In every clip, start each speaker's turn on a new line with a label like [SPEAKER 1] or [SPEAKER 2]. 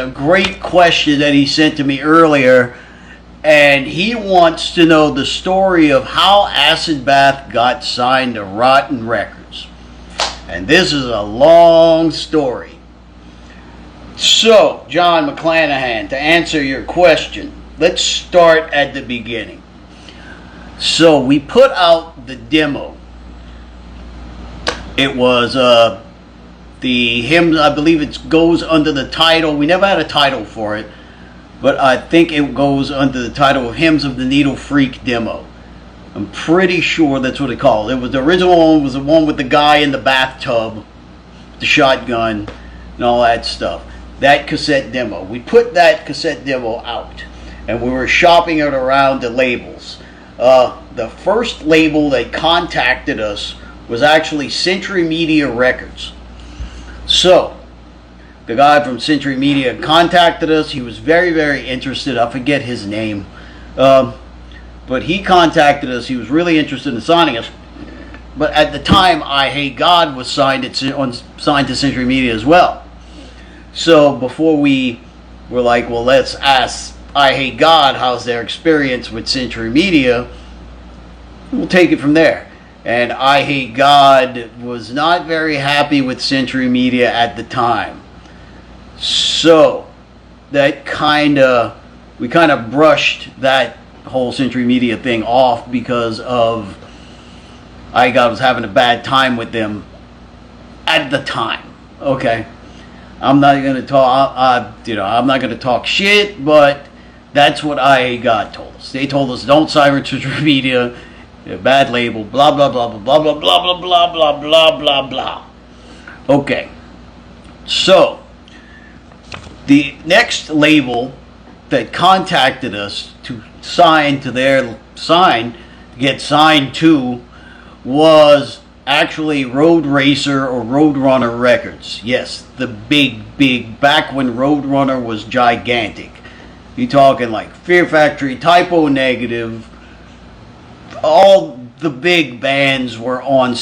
[SPEAKER 1] A great question that he sent to me earlier, and he wants to know the story of how Acid Bath got signed to Rotten Records. And this is a long story. So, John McClanahan, to answer your question, let's start at the beginning. So, we put out the demo. It was the hymn, I believe it goes under the title, we never had a title for it, but I think it goes under the title of Hymns of the Needle Freak demo. I'm pretty sure that's what it called. It was the original one, was the one with the guy in the bathtub, the shotgun, and all that stuff. That cassette demo. We put that cassette demo out, and we were shopping it around the labels. The first label that contacted us was actually Century Media Records. So, the guy from Century Media contacted us. He was very, very interested. I forget his name. But he contacted us. He was really interested in signing us. But at the time, I Hate God was signed to Century Media as well. So, before we were like, well, let's ask I Hate God how's their experience with Century Media, we'll take it from there. And I Hate God was not very happy with Century Media at the time. So, that we kind of brushed that whole Century Media thing off because of I Hate God was having a bad time with them at the time. Okay, I'm not going to talk. I'm not going to talk shit, but that's what I Hate God told us. They told us don't sign with Century Media. A bad label, blah blah blah blah blah blah blah blah blah blah blah blah. Okay, so the next label that contacted us to get signed to was actually Road Racer or Roadrunner Records. Yes, the big back when Roadrunner was gigantic. You're talking like Fear Factory, Typo Negative. All the big bands were on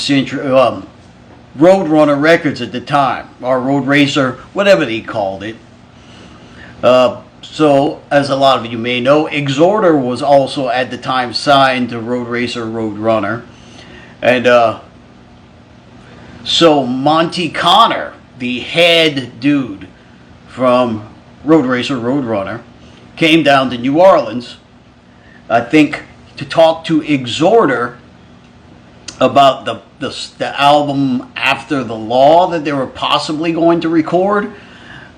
[SPEAKER 1] Roadrunner Records at the time, or Road Racer, whatever they called it. So, as a lot of you may know, Exhorder was also at the time signed to Road Racer, Roadrunner. And so Monty Connor, the head dude from Road Racer, Roadrunner, came down to New Orleans, I think, to talk to Exhorder about the album After the Law that they were possibly going to record.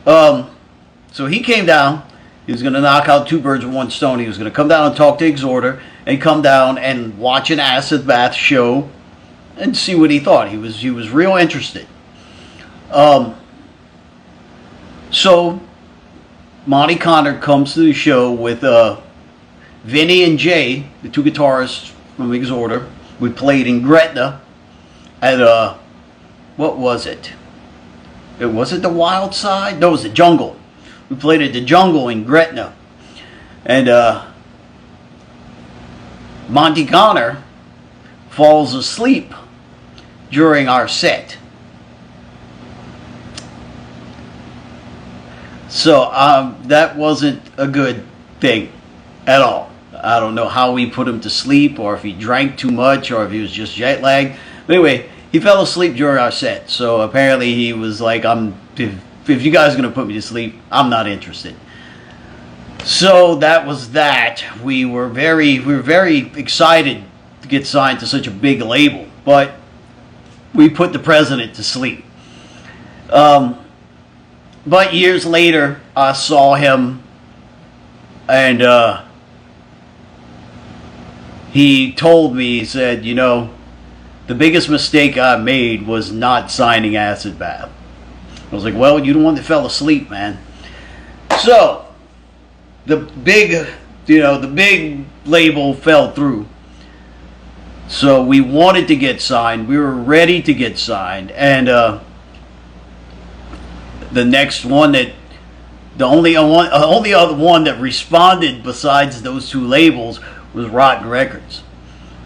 [SPEAKER 1] So he came down. He was going to knock out two birds with one stone. He was going to come down and talk to Exhorder and come down and watch an Acid Bath show and see what he thought. He was real interested. So Monty Connor comes to the show with Vinny and Jay, the two guitarists from Exhorder. We played in Gretna at what was it? Was it the Wild Side? No, it was the Jungle. We played at the Jungle in Gretna. And Monty Connor falls asleep during our set. So that wasn't a good thing at all. I don't know how we put him to sleep, or if he drank too much, or if he was just jet lagged. But anyway, he fell asleep during our set. So apparently he was like, if you guys are going to put me to sleep, I'm not interested. So that was that. We were very excited to get signed to such a big label, but we put the president to sleep. But years later, I saw him, and he told me, he said, the biggest mistake I made was not signing Acid Bath. I was like, well, you're the one that fell asleep, man. So, the big label fell through. So we wanted to get signed. We were ready to get signed. And the next one the only other one that responded besides those two labels was Rotten Records.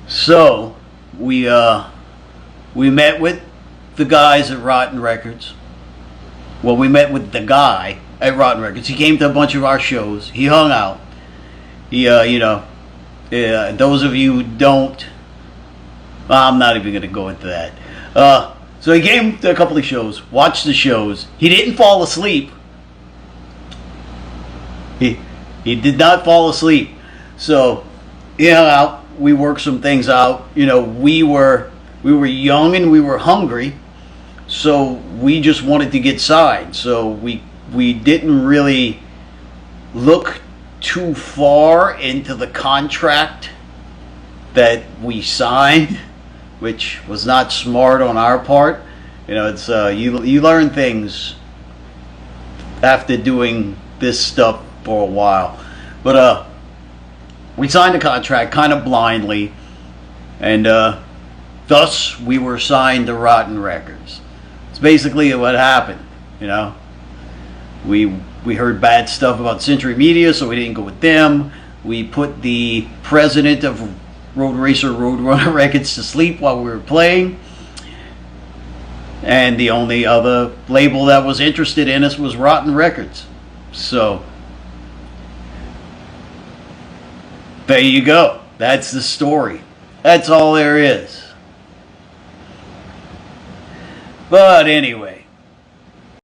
[SPEAKER 1] So we met with the guys at Rotten Records. Well, we met with the guy at Rotten Records. He came to a bunch of our shows. He hung out. He, those of you who don't, I'm not even going to go into that. So he came to a couple of shows, watched the shows. He didn't fall asleep. He did not fall asleep. So he hung out. We worked some things out. We were young and we were hungry, so we just wanted to get signed. So we didn't really look too far into the contract that we signed, which was not smart on our part. It's you learn things after doing this stuff for a while. But we signed the contract kind of blindly, and thus we were signed to Rotten Records. It's basically what happened. We heard bad stuff about Century Media, so we didn't go with them. We put the president of Road Racer Roadrunner Records to sleep while we were playing, and the only other label that was interested in us was Rotten Records. So there you go. That's the story. That's all there is. But anyway,